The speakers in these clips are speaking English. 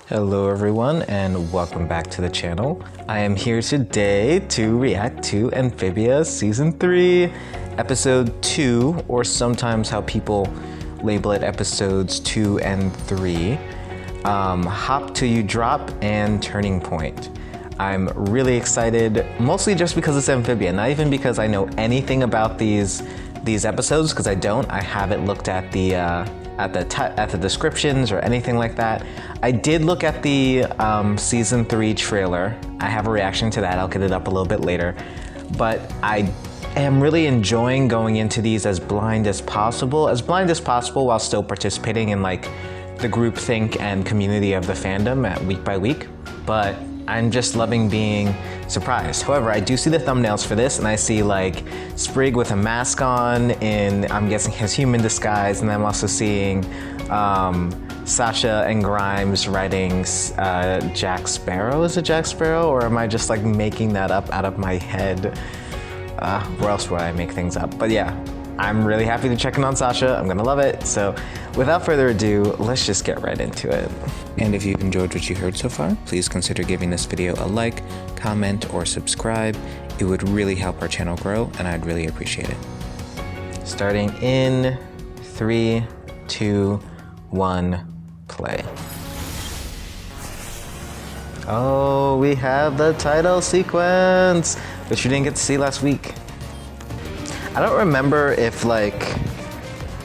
Hello everyone and welcome back to the channel. I am here today to react to Amphibia Season 3, Episode 2, or sometimes how people label it Episodes 2 and 3, Hop Till You Drop, and Turning Point. I'm really excited, mostly just because it's Amphibia, not even because I know anything about these episodes, because I don't. I haven't looked at the descriptions or anything like that. I did look at the season 3 trailer. I have a reaction to that. I'll get it up a little bit later. But I am really enjoying going into these as blind as possible while still participating in like the groupthink and community of the fandom at week by week. But I'm just loving being surprised. However, I do see the thumbnails for this and I see like Sprig with a mask on in, I'm guessing, his human disguise, and I'm also seeing Sasha and Grimes writing Jack Sparrow. Is it Jack Sparrow, or am I just like making that up out of my head? Where else would I make things up? But yeah, I'm really happy to check in on Sasha. I'm gonna love it. So without further ado, let's just get right into it. And if you've enjoyed what you heard so far, please consider giving this video a like, comment, or subscribe. It would really help our channel grow and I'd really appreciate it. Starting in 3, 2, 1, play. Oh, we have the title sequence, which you didn't get to see last week. I don't remember if like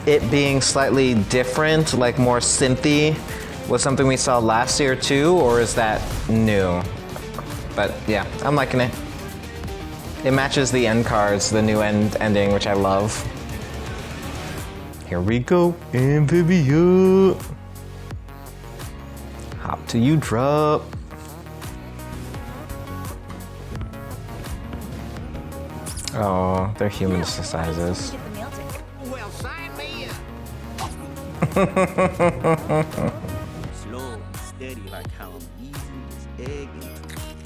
it being slightly different, like more synthy, was something we saw last year too, or is that new? But yeah, I'm liking it. It matches the end cards, the new ending, which I love. Here we go, Amphibia. Hop till you drop. Oh, they're human sizes. Well, sign me up. Slow and steady, like how I'm easy as egg.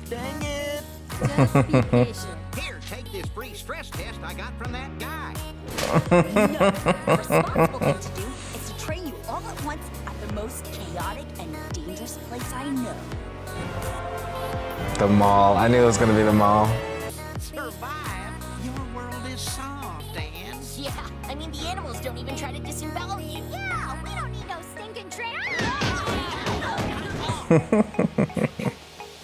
Dang it! Just be patient. Here, take this free stress test I got from that guy. No, the responsible thing to do is to train you all at once at the most chaotic and dangerous place I know. The mall. I knew it was gonna be the mall. Survive. Your world is soft, Anne. Yeah, I mean the animals don't even try to disembowel you. Yeah, we don't need no stinking train.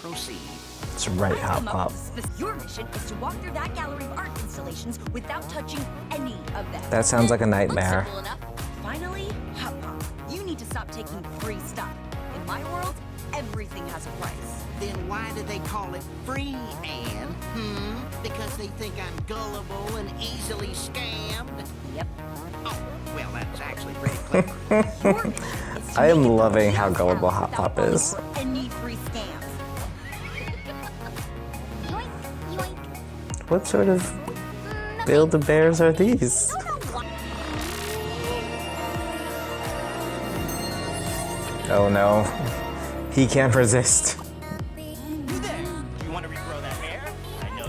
Proceed. That's right, Hop Pop. Your mission is to walk through that gallery of art installations without touching any of them. That sounds like a nightmare. Simple enough. Finally, Hop Pop, you need to stop taking free stuff. In my world, everything has a price. Then why do they call it free, Anne? Because they think I'm gullible and easily scammed? Yep. Oh, well, that's actually pretty clever. Your mission is to I am make it loving from how the gullible outside Hop Pop without is. falling for any free scams. Yoink, yoink. What sort of Build-A-Bears are these? Oh no, he can't resist. You there? You want to regrow that hair? I know.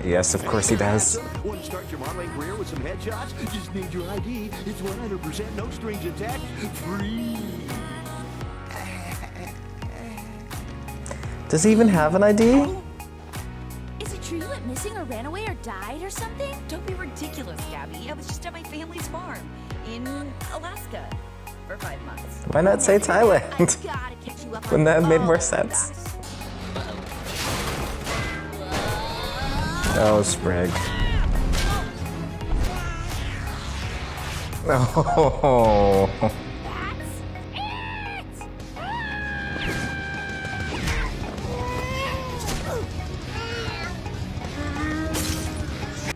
Yes, of course he does. Want to start your modeling career with some headshots? Just need your ID. It's 100% no strings attached. Free. Does he even have an ID? Is it true you went missing or ran away or died or something? Don't be ridiculous, Gabby. I was just at my family's farm in Alaska for 5 months. Why not say Thailand? I gotta catch you up on Wouldn't that have made more all sense? that. Oh, Sprig. Oh.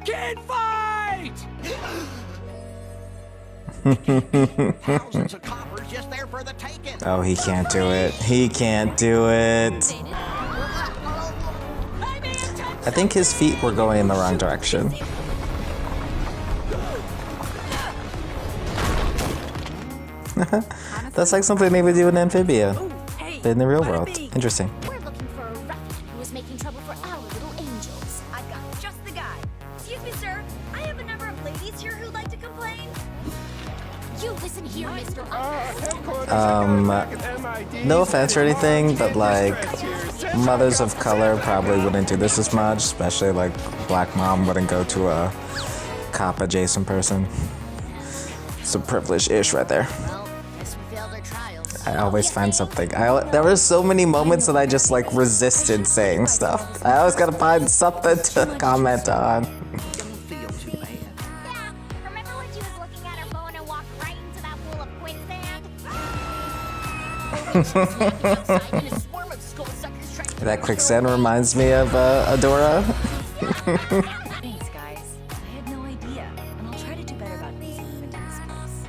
Can't fight! Thousands of coppers just there for the taking. Oh, he can't do it. He can't do it. I think his feet were going in the wrong direction. That's like something they would do in Amphibia, but in the real world. Interesting. We're looking for a rat who is making trouble for our little angels. I've got just the guy. Excuse me, sir. I have a number of ladies here who'd like to complain. You listen here, Mr. No offense or anything, but like mothers of color probably wouldn't do this as much, especially like black mom wouldn't go to a cop adjacent person. It's a privilege ish right there. Well, guess we failed our trials. I always find something. There were so many moments that I just like resisted saying stuff. I always gotta find something to comment on. Don't feel too bad. Yeah, remember when she was looking at her phone and walked right into that pool of quicksand? That quicksand reminds me of Adora. Thanks, guys. I had no idea, and I'll try to do better about easing you into this place.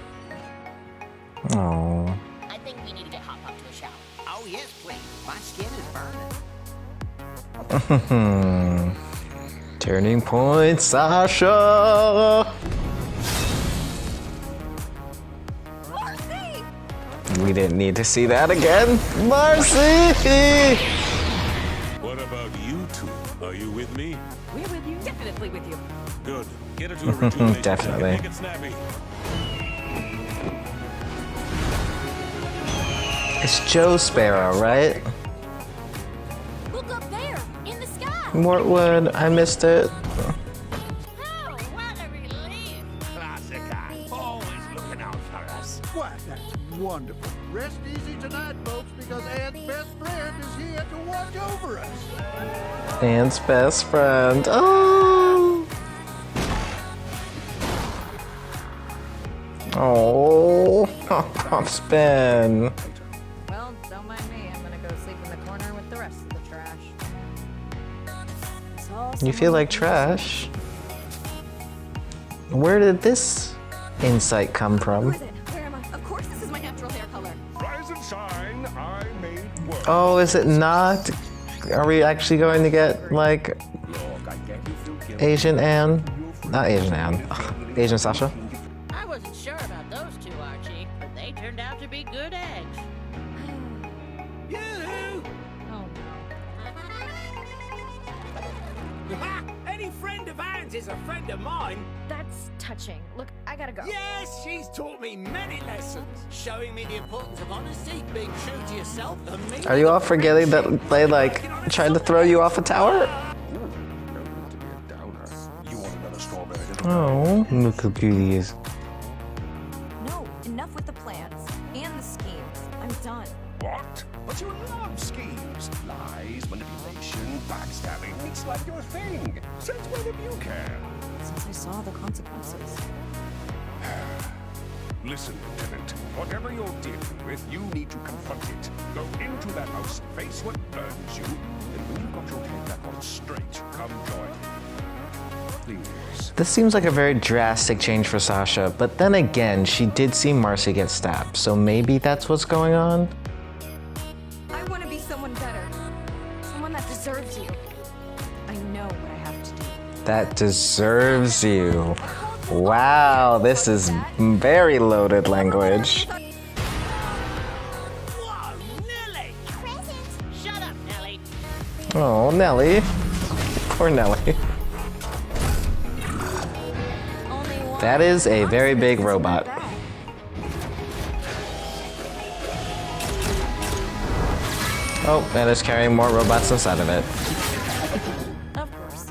Oh. I think we need to get Hop Pop to a shower. Oh, yes, please. My skin is burning. Turning point, Sasha. Marcy! We didn't need to see that again. Marcy! What about you two? Are you with me? We're with you. Definitely with you. Good. Get her to a rejuvenation Definitely. tank and make it snappy. It's Joe Sparrow, right? Look up there, in the sky! Mortwood, I missed it. Oh, what a relief! Classic guy. Always looking out for us. Why, that's wonderful. Rest easy tonight, folks, because Aunt's best friend is here to watch over us. Aunt's best friend. Oh. Oh. Pop spin. Well, don't mind me. I'm gonna go sleep in the corner with the rest of the trash. You feel like trash? Where did this insight come from? Where am I? Of course this is my natural hair color. Rise and shine, I made work. Oh, is it not? Are we actually going to get like Look, I get you feel guilty. Asian Anne? Not Asian Anne. Asian Sasha? I wasn't sure about those two, Archie, but they turned out to be good eggs. Yoo-hoo! Oh no. Any friend of Anne's is a friend of mine. That's touching. Look, I gotta go. Yes, she's taught me many lessons, showing me the importance of honesty, being true to yourself, and meaning Are you all of forgetting that friendship. they like tried to throw you off a tower? You want another strawberry? Oh, look how cute he is. No, enough with the plans and the schemes. I'm done. What? But you love schemes. Lies, manipulation, backstabbing. It's like your thing. Since when have you cared? Since I saw the consequences. Listen, Lieutenant, whatever you're dealing with, you need to confront it. Go into that house, face what burns you, and when you've got your head back on straight, come join me. Please. This seems like a very drastic change for Sasha, but then again, she did see Marcy get stabbed, so maybe that's what's going on? I want to be someone better. Someone that deserves you. I know what I have to do. That deserves you. Wow, this is very loaded language. Whoa, Nelly! Shut up, Nellie. Oh, Nelly. Poor Nelly. Only one. That is a very big robot. Oh, and it's carrying more robots inside of it. Of course.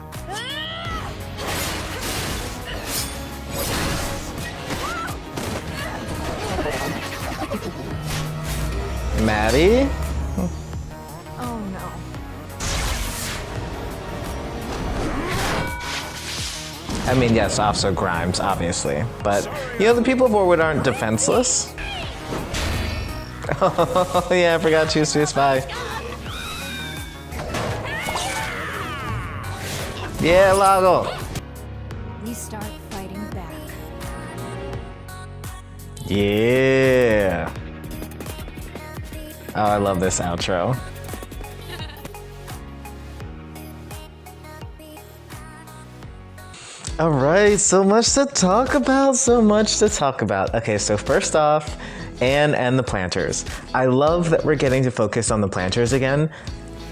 Maddie? Oh no. I mean, yes, Officer Grimes, obviously. But, you know, the people of Warwood aren't defenseless. Oh, yeah, I forgot she used to be a spy. Yeah, Lago. We start fighting back. Yeah. Oh, I love this outro. All right, so much to talk about, Okay, so first off, Anne and the planters. I love that we're getting to focus on the planters again.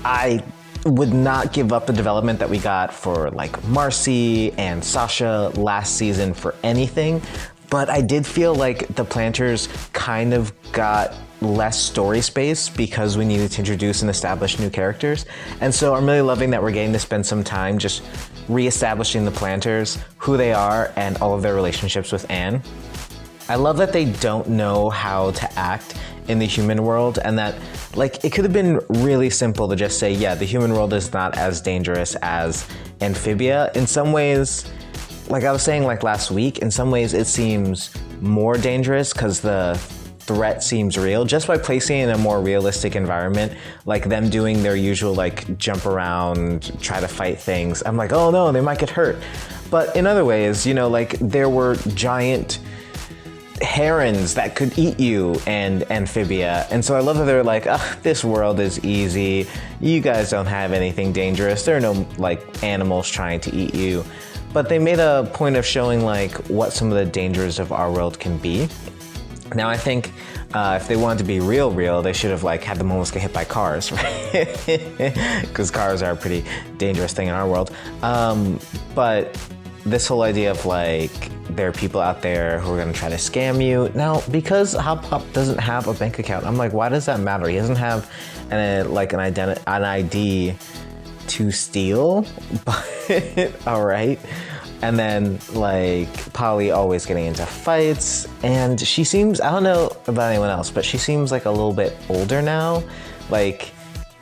I would not give up the development that we got for like Marcy and Sasha last season for anything. But I did feel like the planters kind of got less story space because we needed to introduce and establish new characters. And so I'm really loving that we're getting to spend some time just reestablishing the planters, who they are, and all of their relationships with Anne. I love that they don't know how to act in the human world, and that, like, it could have been really simple to just say, yeah, the human world is not as dangerous as Amphibia. In some ways, like I was saying like last week, in some ways it seems more dangerous because the threat seems real just by placing it in a more realistic environment, like them doing their usual like jump around, try to fight things. I'm like, oh no, they might get hurt. But in other ways, you know, like there were giant herons that could eat you and Amphibia. And so I love that they're like, ugh, this world is easy. You guys don't have anything dangerous. There are no like animals trying to eat you. But they made a point of showing like what some of the dangers of our world can be. Now I think if they wanted to be real, they should have like had them almost get hit by cars, right? Because cars are a pretty dangerous thing in our world. But this whole idea of like there are people out there who are going to try to scam you. Now, because Hop Pop doesn't have a bank account, I'm like, why does that matter? He doesn't have an ID to steal, but all right. And then like Polly always getting into fights, and she seems, I don't know about anyone else, but she seems like a little bit older now. Like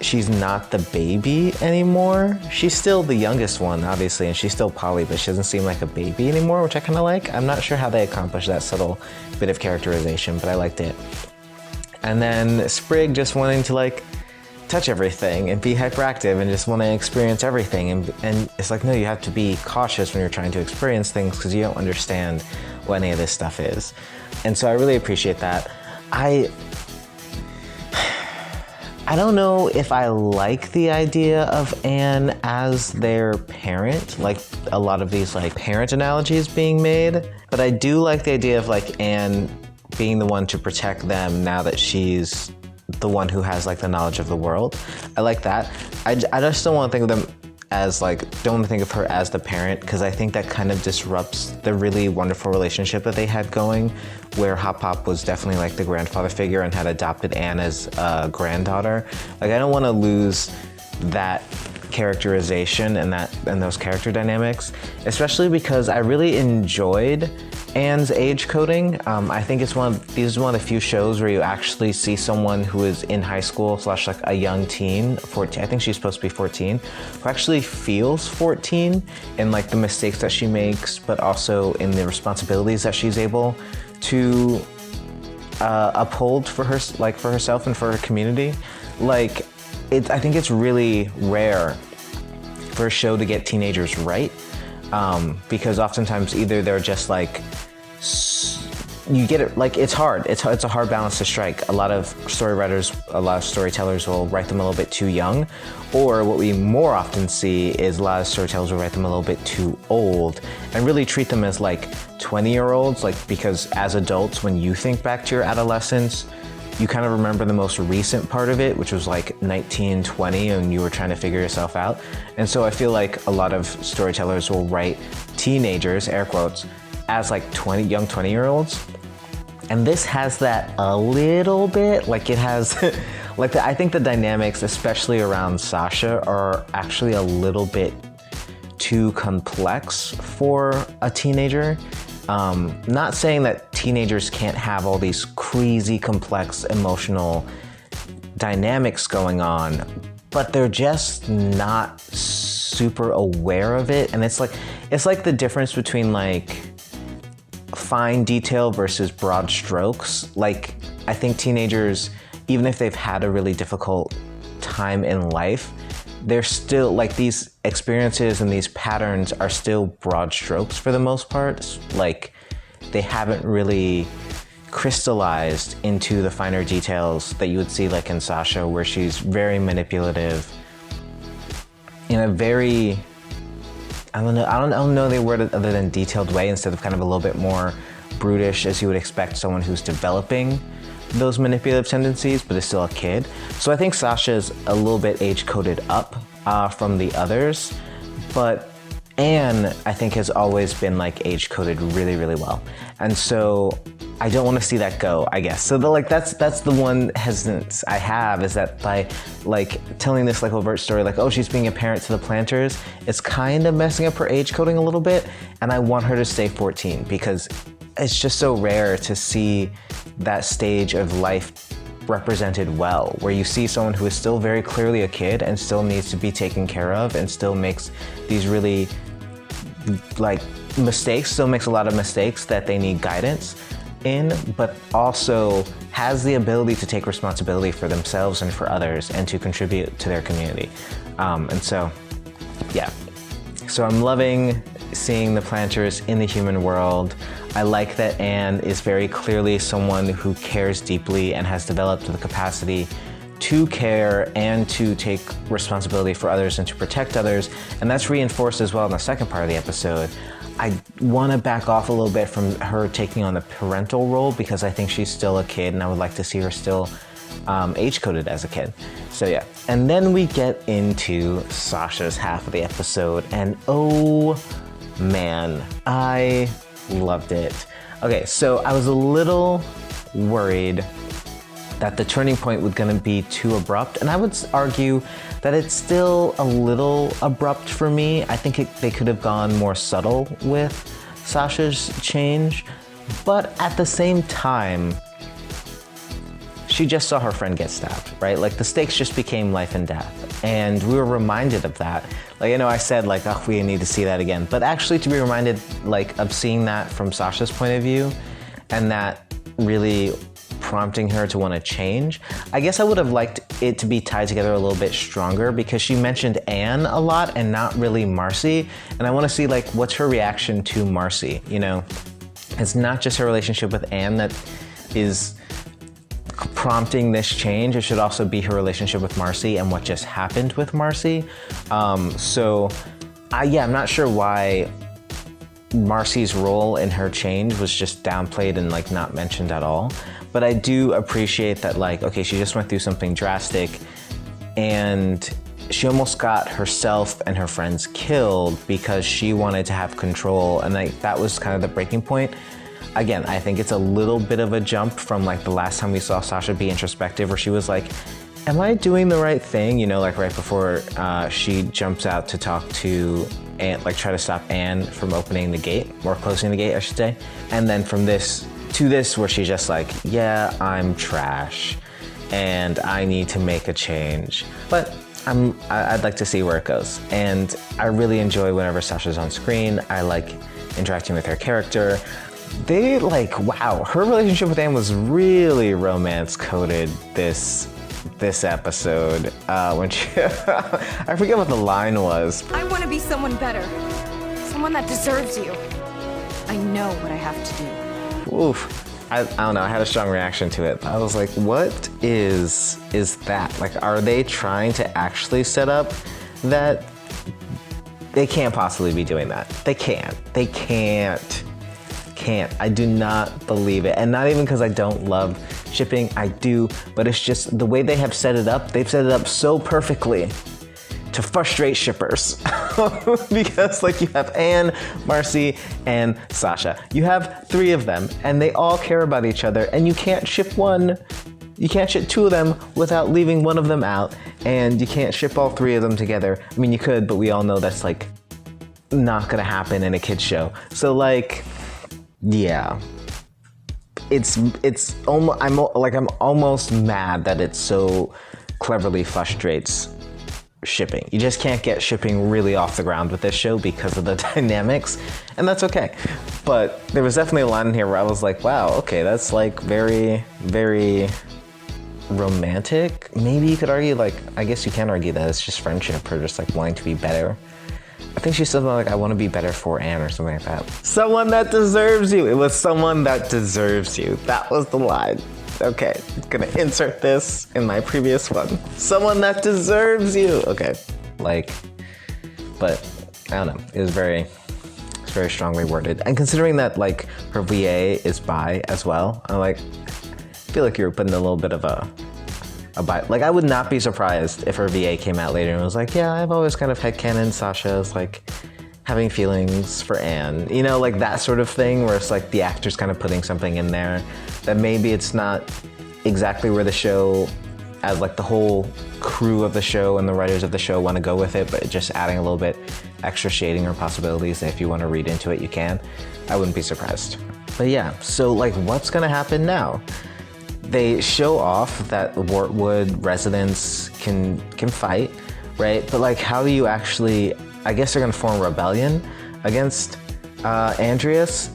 she's not the baby anymore. She's still the youngest one, obviously, and she's still Polly, but she doesn't seem like a baby anymore, which I kind of like. I'm not sure how they accomplished that subtle bit of characterization, but I liked it. And then Sprig just wanting to like touch everything and be hyperactive and just want to experience everything, and it's like, no, you have to be cautious when you're trying to experience things because you don't understand what any of this stuff is. And so I really appreciate that. I don't know if I like the idea of Anne as their parent, like a lot of these like parent analogies being made, but I do like the idea of like Anne being the one to protect them now that she's the one who has like the knowledge of the world. I like that. I just don't want to think of them as like, don't want to think of her as the parent, because I think that kind of disrupts the really wonderful relationship that they had going, where Hop Pop was definitely like the grandfather figure and had adopted Anne as a granddaughter. Like I don't want to lose that characterization and those character dynamics, especially because I really enjoyed Anne's age coding. I think this is one of the few shows where you actually see someone who is in high school / like a young teen, 14. I think she's supposed to be 14, who actually feels 14 in like the mistakes that she makes, but also in the responsibilities that she's able to uphold for herself and for her community. Like, I think it's really rare for a show to get teenagers right, because oftentimes either they're just like, you get it, like it's hard. It's a hard balance to strike. A lot of storytellers will write them a little bit too young, or what we more often see is a lot of storytellers will write them a little bit too old and really treat them as like 20-year-olds, like, because as adults, when you think back to your adolescence, you kind of remember the most recent part of it, which was like 19, 20, and you were trying to figure yourself out. And so I feel like a lot of storytellers will write teenagers, air quotes, as like young 20-year-olds. And this has that a little bit, like it has, like I think the dynamics, especially around Sasha, are actually a little bit too complex for a teenager. Not saying that teenagers can't have all these crazy, complex, emotional dynamics going on, but they're just not super aware of it. And it's like the difference between like fine detail versus broad strokes. Like, I think teenagers, even if they've had a really difficult time in life, they're still like, these experiences and these patterns are still broad strokes for the most part. Like, they haven't really crystallized into the finer details that you would see like in Sasha, where she's very manipulative in a very, I don't know the word other than detailed way, instead of kind of a little bit more brutish, as you would expect someone who's developing those manipulative tendencies, but is still a kid. So I think Sasha's a little bit age-coded up from the others, but Anne, I think, has always been like age coded really, really well. And so I don't want to see that go, I guess. So that's the one hesitance I have, is that by like telling this like overt story, like, oh, she's being a parent to the Planters, it's kind of messing up her age coding a little bit. And I want her to stay 14 because it's just so rare to see that stage of life represented well, where you see someone who is still very clearly a kid and still needs to be taken care of and still makes these really like mistakes, still makes a lot of mistakes that they need guidance in, but also has the ability to take responsibility for themselves and for others and to contribute to their community. And so, yeah. So I'm loving seeing the Planters in the human world. I like that Anne is very clearly someone who cares deeply and has developed the capacity to care and to take responsibility for others and to protect others. And that's reinforced as well in the second part of the episode. I want to back off a little bit from her taking on the parental role because I think she's still a kid and I would like to see her still age-coded as a kid. So yeah. And then we get into Sasha's half of the episode and oh man, I loved it. Okay, so I was a little worried that the turning point was going to be too abrupt, and I would argue that it's still a little abrupt for me. I think they could have gone more subtle with Sasha's change, but at the same time, she just saw her friend get stabbed, right? Like the stakes just became life and death, and we were reminded of that. Like, you know, I said like, oh, we need to see that again, but actually to be reminded like of seeing that from Sasha's point of view, and that really prompting her to want to change. I guess I would have liked it to be tied together a little bit stronger because she mentioned Anne a lot and not really Marcy, and I want to see like what's her reaction to Marcy. You know, it's not just her relationship with Anne that is prompting this change. It should also be her relationship with Marcy and what just happened with Marcy. I'm not sure why Marcy's role in her change was just downplayed and like not mentioned at all. But I do appreciate that, like, okay, she just went through something drastic and she almost got herself and her friends killed because she wanted to have control, and like that was kind of the breaking point. Again, I think it's a little bit of a jump from like the last time we saw Sasha be introspective, where she was like, am I doing the right thing? You know, like right before she jumps out to talk to Anne, like try to stop Anne from opening the gate, or closing the gate, I should say. And then from this to this, where she's just like, yeah, I'm trash and I need to make a change. But I'd like to see where it goes. And I really enjoy whenever Sasha's on screen. I like interacting with her character. They like, wow, her relationship with Anne was really romance coded this episode. When she, I forget what the line was. I want to be someone better. Someone that deserves you. I know what I have to do. Oof. I don't know, I had a strong reaction to it. I was like, what is that? Like, are they trying to actually set up that? They can't possibly be doing that. They can't. I do not believe it. And not even because I don't love shipping, I do, but it's just the way they have set it up. They've set it up so perfectly to frustrate shippers. Because like you have Anne, Marcy, and Sasha. You have three of them and they all care about each other, and you can't ship one. You can't ship two of them without leaving one of them out, and you can't ship all three of them together. I mean, you could, but we all know that's like not gonna happen in a kid's show. So like, yeah. It's almost, I'm almost mad that it so cleverly frustrates shipping. You just can't get shipping really off the ground with this show because of the dynamics, and that's okay. But there was definitely a line in here where I was like, wow, okay, that's like very, very romantic. Maybe you could argue, like, I guess you can argue that it's just friendship or just like wanting to be better. I think she said like, I want to be better for Anne or something like that. Someone that deserves you. It was someone that deserves you. That was the line. Okay, I'm gonna insert this in my previous one. Someone that deserves you. Okay, like, but I don't know. It's very strongly worded. And considering that like her VA is bi as well, I feel like you were putting a little bit of a bi. Like, I would not be surprised if her VA came out later and was like, yeah, I've always kind of headcanoned Sasha as like having feelings for Anne. You know, like that sort of thing where it's like the actor's kind of putting something in there that maybe it's not exactly where the show, as like the whole crew of the show and the writers of the show want to go with it, but just adding a little bit extra shading or possibilities. And if you want to read into it, you can. I wouldn't be surprised. But yeah, so like what's gonna happen now? They show off that Wortwood residents can fight, right? But like, how do you actually, I guess they're gonna form a rebellion against Andreas.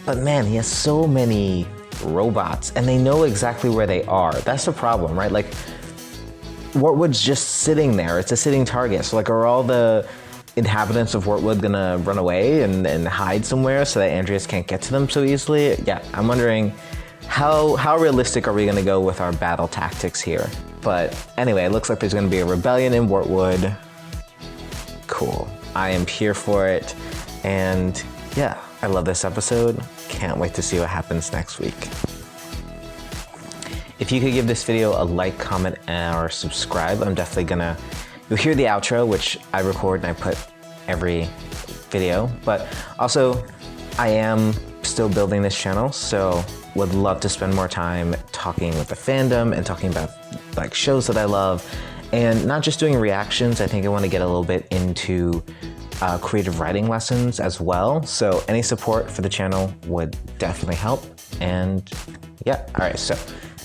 But man, he has so many robots and they know exactly where they are. That's the problem, right? Like, Wortwood's just sitting there. It's a sitting target. So like, are all the inhabitants of Wortwood gonna run away and hide somewhere so that Andreas can't get to them so easily? Yeah, I'm wondering how realistic are we gonna go with our battle tactics here? But anyway, it looks like there's gonna be a rebellion in Wortwood. Cool, I am here for it. And yeah, I love this episode. Can't wait to see what happens next week. If you could give this video a like, comment, or subscribe, I'm definitely gonna, you'll hear the outro, which I record and I put every video, but also I am still building this channel, so would love to spend more time talking with the fandom and talking about like shows that I love, and not just doing reactions. I think I want to get a little bit into creative writing lessons as well. So any support for the channel would definitely help. And yeah, all right, so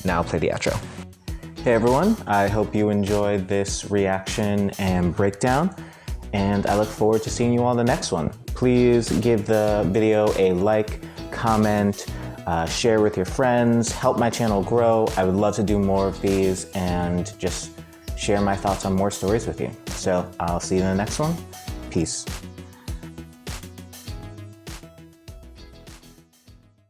now I'll play the outro. Hey everyone, I hope you enjoyed this reaction and breakdown, and I look forward to seeing you all in the next one. Please give the video a like, comment, share with your friends, help my channel grow. I would love to do more of these and just share my thoughts on more stories with you. So I'll see you in the next one. Peace.